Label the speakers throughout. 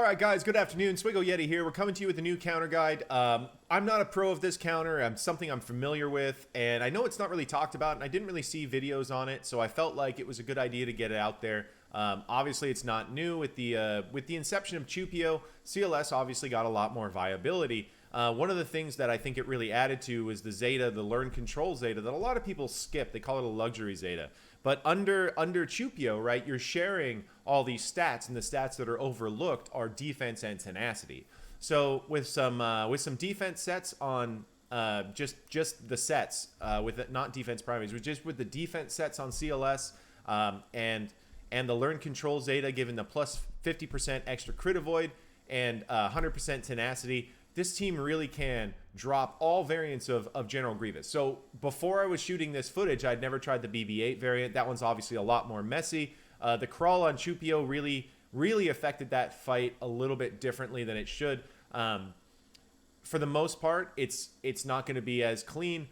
Speaker 1: All right, guys, good afternoon. SWGOH Yeti here. We're coming to you with a new counter guide. I'm not a pro of this counter. Something I'm familiar with, and I know it's not really talked about, and I didn't really see videos on it, so I felt like it was a good idea to get it out there. Obviously, it's not new. With the inception of Chupio, CLS obviously got a lot more viability. One of the things that I think it really added to was the Zeta, the Learn Control Zeta, that a lot of people skip. They call it a luxury Zeta. But under Chupio, right, you're sharing all these stats, and the stats that are overlooked are defense and tenacity. So with some defense sets on just the sets with not defense primaries, but just with the defense sets on CLS and the Learn Control Zeta given the plus 50% extra crit avoid and 100% tenacity, this team really can drop all variants of General Grievous. So before I was shooting this footage, I'd never tried the BB-8 variant. That one's obviously a lot more messy. The crawl on Chupio really affected that fight a little bit differently than it should. For the most part, it's not going to be as clean,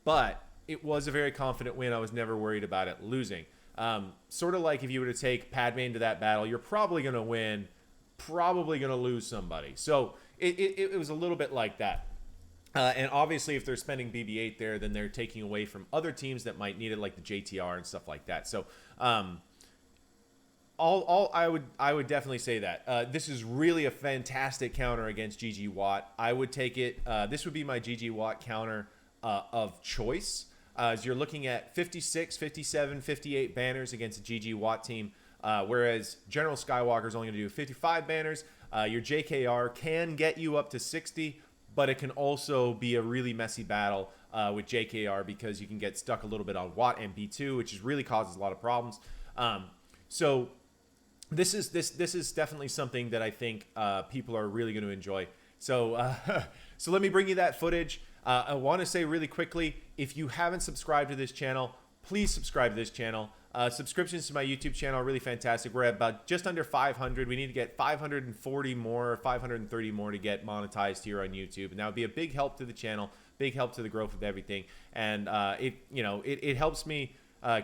Speaker 1: but it was a very confident win. I was never worried about it losing. Sort of like if you were to take Padme into that battle, you're probably going to win, probably going to lose somebody. So it was a little bit like that. And obviously, if they're spending BB-8 there, then they're taking away from other teams that might need it, like the JTR and stuff like that. So I would definitely say that this is really a fantastic counter against GG Wat. I would take it. This would be my GG Wat counter of choice. As you're looking at 56, 57, 58 banners against a GG Wat team, whereas General Skywalker is only going to do 55 banners. Your JKR can get you up to 60, but it can also be a really messy battle with JKR because you can get stuck a little bit on Wat and B2, which really causes a lot of problems. So this is definitely something that I think people are really going to enjoy. So so let me bring you that footage. I want to say really quickly, if you haven't subscribed to this channel, please subscribe to this channel. Subscriptions to my YouTube channel are really fantastic. We're at about just under 500. We need to get 540 more, 530 more to get monetized here on YouTube, and that would be a big help to the channel, big help to the growth of everything. And it helps me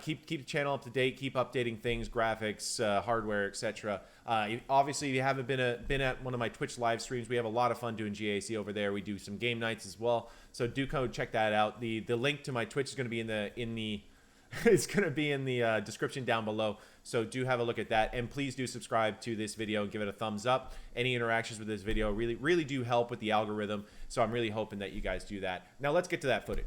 Speaker 1: keep the channel up to date, keep updating things, graphics, hardware, etc. Obviously, if you haven't been at one of my Twitch live streams, we have a lot of fun doing GAC over there. We do some game nights as well, so do go check that out. The link to my Twitch is going to be in the it's going to be in the description down below, so do have a look at that, and please do subscribe to this video and give it a thumbs up. Any interactions with this video really do help with the algorithm, so I'm really hoping that you guys do that. Now let's get to that footage.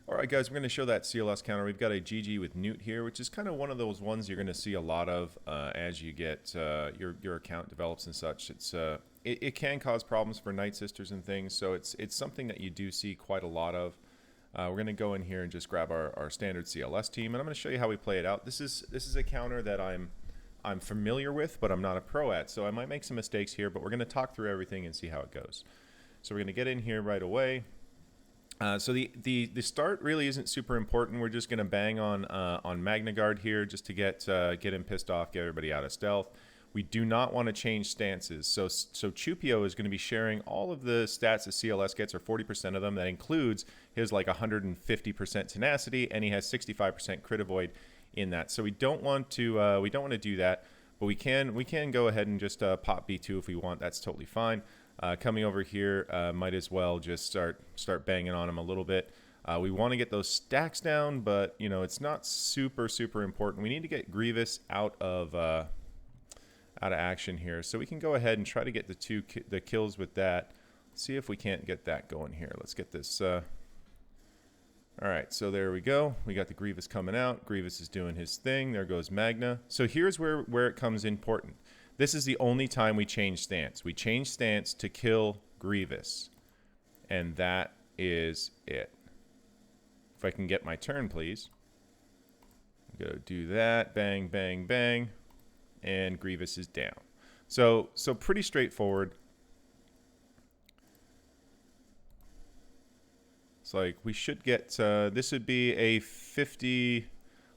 Speaker 1: Alright guys, we're going to show that CLS counter. We've got a GG with Nute here, which is kind of one of those ones you're going to see a lot of as you get your account develops and such. It can cause problems for Night Sisters and things, so it's something that you do see quite a lot of. We're going to go in here and just grab our standard CLS team, and I'm going to show you how we play it out. This is a counter that I'm familiar with, but I'm not a pro at, so I might make some mistakes here, but we're going to talk through everything and see how it goes. So we're going to get in here right away. So the start really isn't super important. We're just going to bang on Magna Guard here just to get him pissed off, get everybody out of stealth. We do not want to change stances. So Chupio is going to be sharing all of the stats that CLS gets, or 40% of them. That includes his like 150% tenacity, and he has 65% crit avoid in that. So we don't want to do that, but we can go ahead and just pop B2 if we want. That's totally fine. Coming over here, might as well just start banging on him a little bit. We want to get those stacks down, but it's not super important. We need to get Grievous out of action here, so we can go ahead and try to get the kills with that. Let's see if we can't get that going here. Let's get this. All right, so there we go. We got the Grievous coming out. Grievous is doing his thing. There goes Magna. So here's where it comes important. This is the only time we change stance. We change stance to kill Grievous, and that is it. If I can get my turn, please. Go do that. Bang, bang, bang. And Grievous is down. So pretty straightforward. It's like we should get, this would be a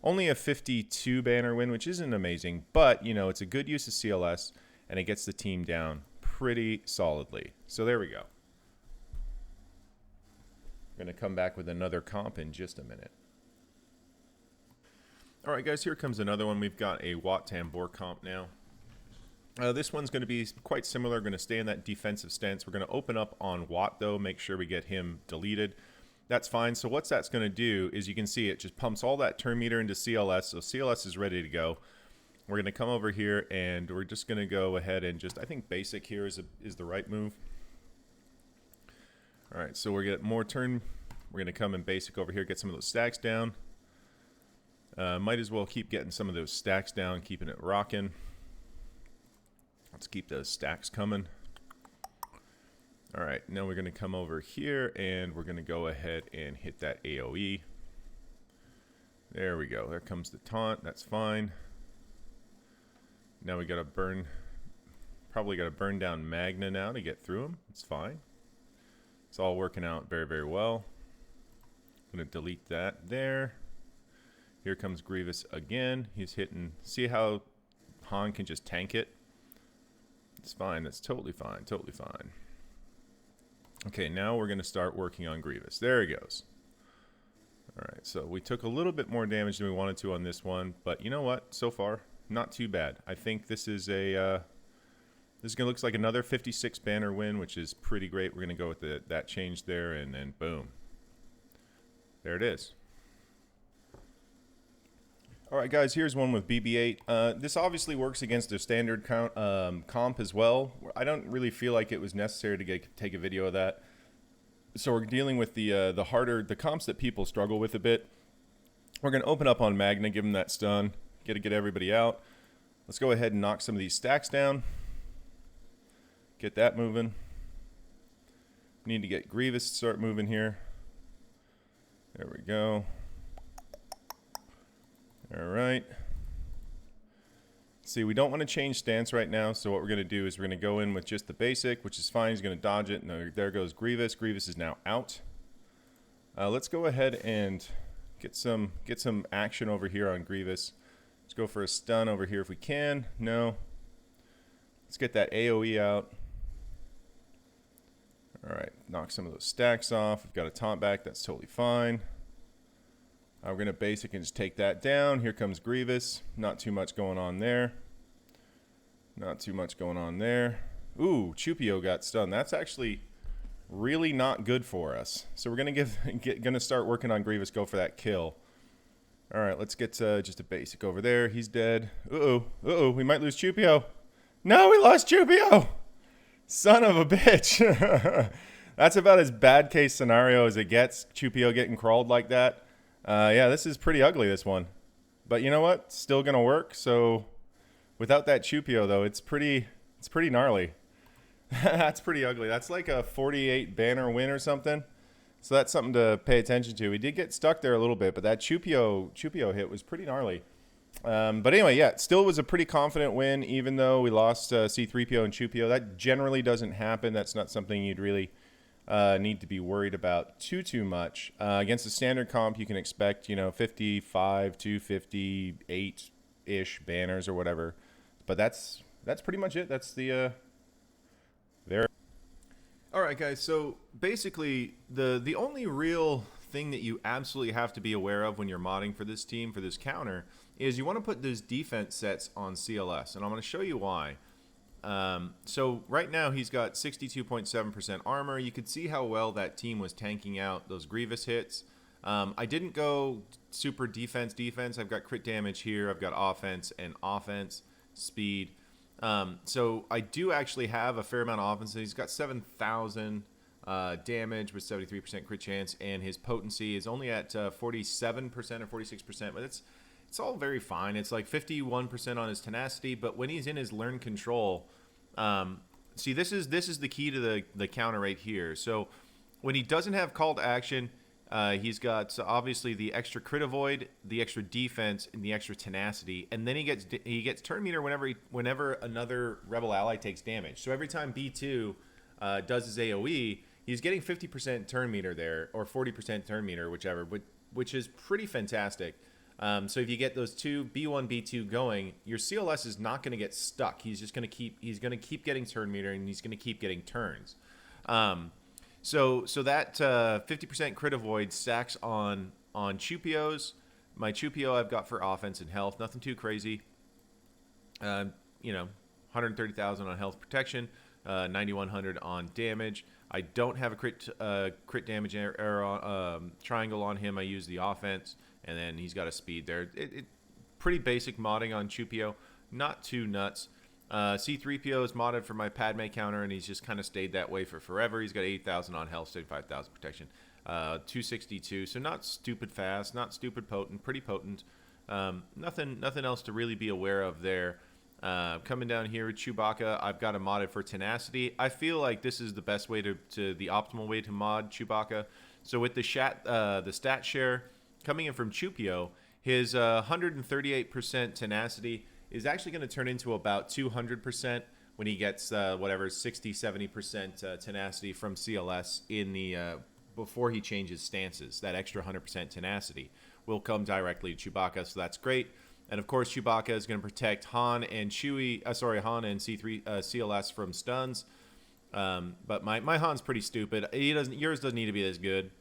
Speaker 1: only a 52 banner win, which isn't amazing, but it's a good use of CLS, and it gets the team down pretty solidly. So there we go. We're going to come back with another comp in just a minute. All right, guys, here comes another one. We've got a Wat Tambor comp now. This one's going to be quite similar. Going to stay in that defensive stance. We're going to open up on Wat, though, make sure we get him deleted. That's fine. So what that's going to do is you can see it just pumps all that turn meter into CLS. So CLS is ready to go. We're going to come over here, and we're just going to go ahead and just, I think basic here is the right move. All right, so we're getting more turn. We're going to come in basic over here, get some of those stacks down. Might as well keep getting some of those stacks down, keeping it rocking. Let's keep those stacks coming. All right, now we're going to come over here, and we're going to go ahead and hit that AoE. There we go. There comes the taunt. That's fine. Now we got to burn, probably got to burn down Magna now to get through him. It's fine. It's all working out very, very well. I'm going to delete that there. Here comes Grievous again. He's hitting. See how Han can just tank it? It's fine. That's totally fine. Totally fine. Okay, now we're going to start working on Grievous. There he goes. All right, so we took a little bit more damage than we wanted to on this one, but you know what? So far, not too bad. I think this is a this is going to look like another 56 banner win, which is pretty great. We're going to go with that change there, and then boom. There it is. All right, guys, here's one with BB-8. This obviously works against their standard comp as well. I don't really feel like it was necessary to take a video of that. So we're dealing with the comps that people struggle with a bit. We're going to open up on Magna, give them that stun, get everybody out. Let's go ahead and knock some of these stacks down. Get that moving. Need to get Grievous to start moving here. There we go. All right. See, we don't want to change stance right now, so what we're going to do is we're going to go in with just the basic, which is fine. He's going to dodge it. No, there goes Grievous. Grievous is now out. Let's go ahead and get some action over here on Grievous. Let's go for a stun over here if we can. No. Let's get that AoE out. All right, knock some of those stacks off. We've got a taunt back. That's totally fine. We're going to basic and just take that down. Here comes Grievous. Not too much going on there. Not too much going on there. Ooh, Chupio got stunned. That's actually really not good for us. So we're going to start working on Grievous, go for that kill. All right, let's get just a basic over there. He's dead. Uh-oh, we might lose Chupio. No, we lost Chupio. Son of a bitch. That's about as bad case scenario as it gets, Chupio getting crawled like that. Yeah, this is pretty ugly, this one. But you know what? Still going to work. So without that Chupio, though, it's pretty gnarly. That's pretty ugly. That's like a 48 banner win or something. So that's something to pay attention to. We did get stuck there a little bit, but that Chupio hit was pretty gnarly. But anyway, yeah, it still was a pretty confident win, even though we lost C-3PO and Chupio. That generally doesn't happen. That's not something you'd really need to be worried about too much. Against the standard comp, you can expect, 55 to 58-ish banners or whatever. But that's pretty much it. That's the there. All right, guys. So basically, the only real thing that you absolutely have to be aware of when you're modding for this team, for this counter, is you want to put those defense sets on CLS, and I'm going to show you why. So right now he's got 62.7% armor. You could see how well that team was tanking out those Grievous hits. I didn't go super defense. I've got crit damage here. I've got offense and offense, speed. So I do actually have a fair amount of offense. He's got 7,000 damage with 73% crit chance, and his potency is only at 47% or 46%, but it's all very fine. It's like 51% on his tenacity, but when he's in his learn control, see, this is the key to the counter right here. So when he doesn't have call to action, he's got obviously the extra crit avoid, the extra defense, and the extra tenacity, and then he gets turn meter whenever another rebel ally takes damage. So every time B2 does his AoE, he's getting 50% turn meter there, or 40% turn meter, whichever, which is pretty fantastic. So if you get those two B1, B2 going, your CLS is not going to get stuck. He's just going to keep getting turn meter, and he's going to keep getting turns. So that 50% crit avoid stacks on Chupios. My Chupio I've got for offense and health, nothing too crazy. You know, 130,000 on health protection, 9,100 on damage. I don't have a crit damage arrow, triangle on him. I use the offense, and then he's got a speed there. Pretty basic modding on Chupio, not too nuts. C3PO is modded for my Padme counter, and he's just kind of stayed that way for forever. He's got 8,000 on health, 75,000 protection, 262. So not stupid fast, not stupid potent, pretty potent. Nothing else to really be aware of there. Coming down here with Chewbacca, I've got him modded for tenacity. I feel like this is the best way to the optimal way to mod Chewbacca. So with the stat share coming in from Chupio, his 138% tenacity is actually going to turn into about 200% when he gets whatever 60-70% tenacity from CLS in the before he changes stances. That extra 100% tenacity will come directly to Chewbacca, so that's great. And of course, Chewbacca is going to protect Han and Han and CLS from stuns. But my Han's pretty stupid. Yours doesn't need to be as good.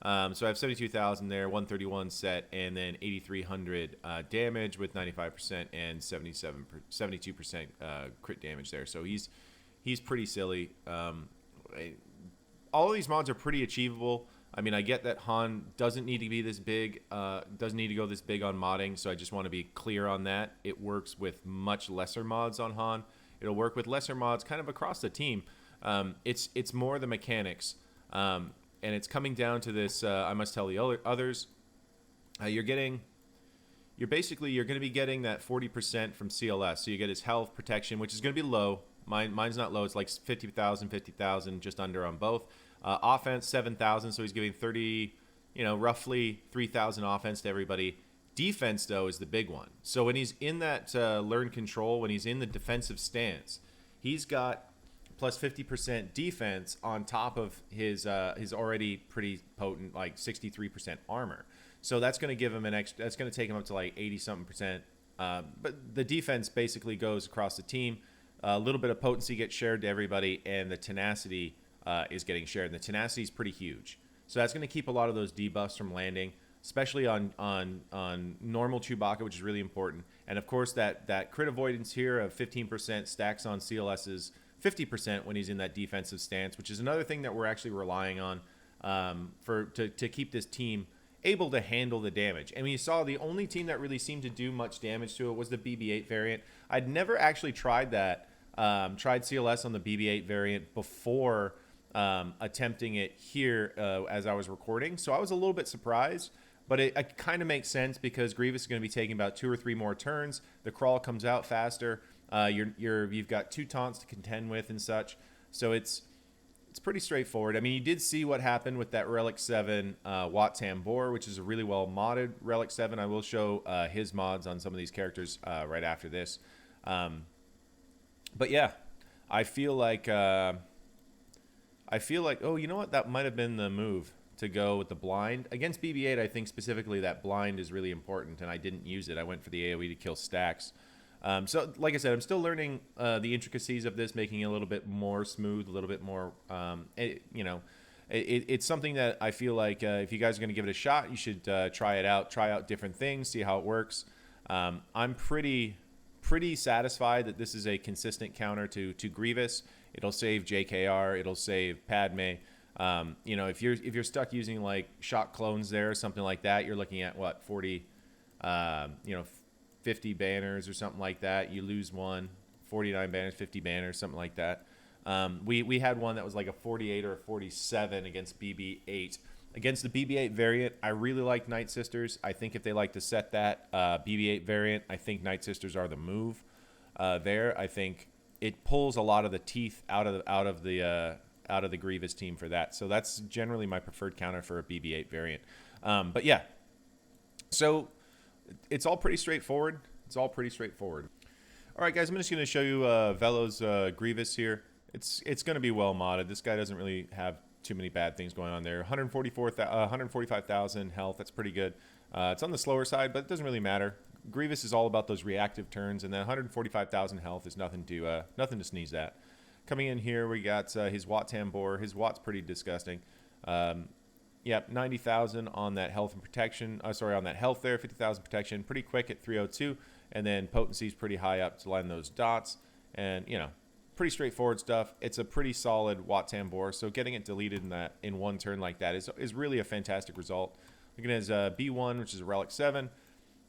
Speaker 1: So I have 72,000 there, 131 set, and then 8,300 damage with 95% and 72% crit damage there. So he's pretty silly. All of these mods are pretty achievable. I mean, I get that Han doesn't need to be this big, doesn't need to go this big on modding, so I just want to be clear on that. It works with much lesser mods on Han. It'll work with lesser mods kind of across the team. It's more the mechanics, and it's coming down to this. I must tell the others, you're going to be getting that 40% from CLS. So you get his health protection, which is going to be low. Mine's not low. It's like 50,000, just under on both. Offense 7,000, so he's giving 30, roughly 3,000 offense to everybody. Defense though is the big one. So when he's in that learn control, when he's in the defensive stance, he's got plus 50% defense on top of his already pretty potent like 63% armor. So that's going to give him that's going to take him up to like 80-something%. But the defense basically goes across the team. A little bit of potency gets shared to everybody, and the tenacity is getting shared. And the tenacity is pretty huge. So that's going to keep a lot of those debuffs from landing, especially on normal Chewbacca, which is really important. And of course, that crit avoidance here of 15% stacks on CLS's 50% when he's in that defensive stance, which is another thing that we're actually relying on to keep this team able to handle the damage. And you saw the only team that really seemed to do much damage to it was the BB-8 variant. I'd never actually tried that. Tried CLS on the BB-8 variant before attempting it here as I was recording, so I was a little bit surprised, but it kind of makes sense because Grievous is going to be taking about 2 or 3 more turns. The crawl comes out faster. You've got 2 taunts to contend with and such, so it's pretty straightforward. I mean, you did see what happened with that Relic 7 Wat Tambor, which is a really well modded Relic 7. I will show his mods on some of these characters right after this. But yeah, I feel like, oh, you know what? That might have been the move to go with the blind. Against BB-8, I think specifically that blind is really important, and I didn't use it. I went for the AoE to kill stacks. So, like I said, I'm still learning the intricacies of this, making it a little bit more smooth, a little bit more, it's something that I feel like if you guys are going to give it a shot, you should try it out, try out different things, see how it works. I'm pretty satisfied that this is a consistent counter to Grievous. It'll save JKR, it'll save Padme. If you're stuck using like shock clones there or something like that, you're looking at what, 40 50 banners or something like that. You lose one, 49 banners, 50 banners, something like that. We had one that was like a 48 or a 47 against BB-8. Against the BB-8 variant, I really like Night Sisters. I think if they like to set that BB-8 variant, I think Night Sisters are the move there. I think it pulls a lot of the teeth out of the Grievous team for that. So that's generally my preferred counter for a BB-8 variant. But yeah, so it's all pretty straightforward. All right, guys, I'm just going to show you Velo's Grievous here. It's going to be well modded. This guy doesn't really have too many bad things going on there. 145,000 health. That's pretty good. It's on the slower side, but it doesn't really matter. Grievous is all about those reactive turns, and then 145,000 health is nothing to sneeze at. Coming in here, we got his Wat Tambor. His Wat's pretty disgusting. Yep, 90,000 on that health and protection. Sorry, on that health there, 50,000 protection. Pretty quick at 302, and then potency's pretty high up to line those dots. And you know, pretty straightforward stuff. It's a pretty solid Wat Tambor, so getting it deleted in one turn like that is really a fantastic result. Looking at his B1, which is a Relic 7.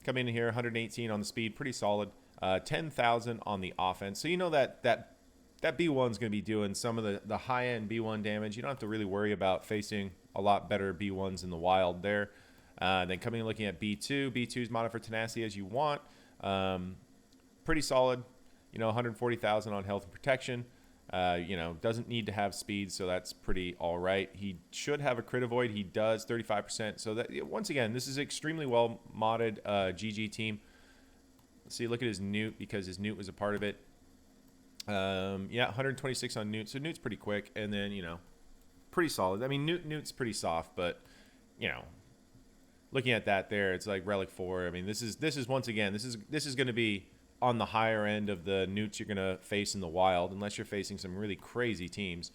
Speaker 1: Coming in here, 118 on the speed, pretty solid. 10,000 on the offense. So you know that B1 is going to be doing some of the high-end B1 damage. You don't have to really worry about facing a lot better B1s in the wild there. Then coming and looking at B2. B2 is modded for tenacity as you want. Pretty solid. You know, 140,000 on health and protection. You know, doesn't need to have speed, so that's pretty all right. He should have a crit avoid. He does, 35%. So that, once again, this is extremely well modded GG team. Let's see, look at his Nute, because his Nute was a part of it. Yeah, 126 on Nute, so Nute's pretty quick, and then, you know, pretty solid. I mean, Nute's pretty soft, but, you know, looking at that there, it's like Relic 4. I mean, this is once again, this is going to be on the higher end of the Nutes you're going to face in the wild, unless you're facing some really crazy teams.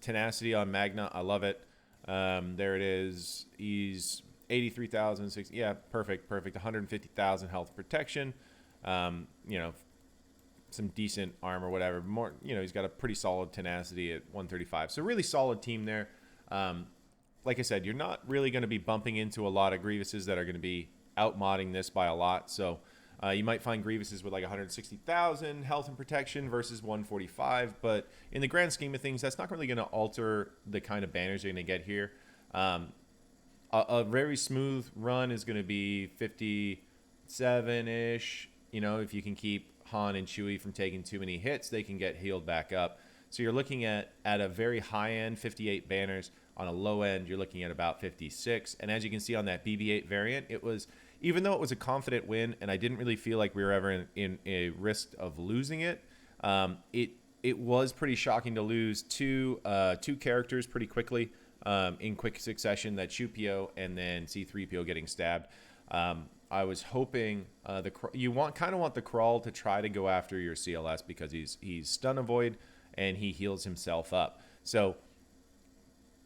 Speaker 1: Tenacity on Magna, I love it. There it is. He's 83,000, yeah, perfect. 150,000 health protection. You know, some decent armor, whatever. More, you know, he's got a pretty solid tenacity at 135. So really solid team there. Like I said, you're not really going to be bumping into a lot of Grievouses that are going to be out-modding this by a lot. So you might find Grievouses with like 160,000 health and protection versus 145. But in the grand scheme of things, that's not really going to alter the kind of banners you're going to get here. A very smooth run is going to be 57-ish. You know, if you can keep Han and Chewie from taking too many hits, they can get healed back up. So you're looking at a very high end 58 banners. On a low end, you're looking at about 56. And as you can see on that BB-8 variant, it was, even though it was a confident win, and I didn't really feel like we were ever in a risk of losing it, it was pretty shocking to lose two characters pretty quickly in quick succession. That Chupio and then C-3PO getting stabbed. I was hoping you kind of want the crawl to try to go after your CLS, because he's stun avoid and he heals himself up. So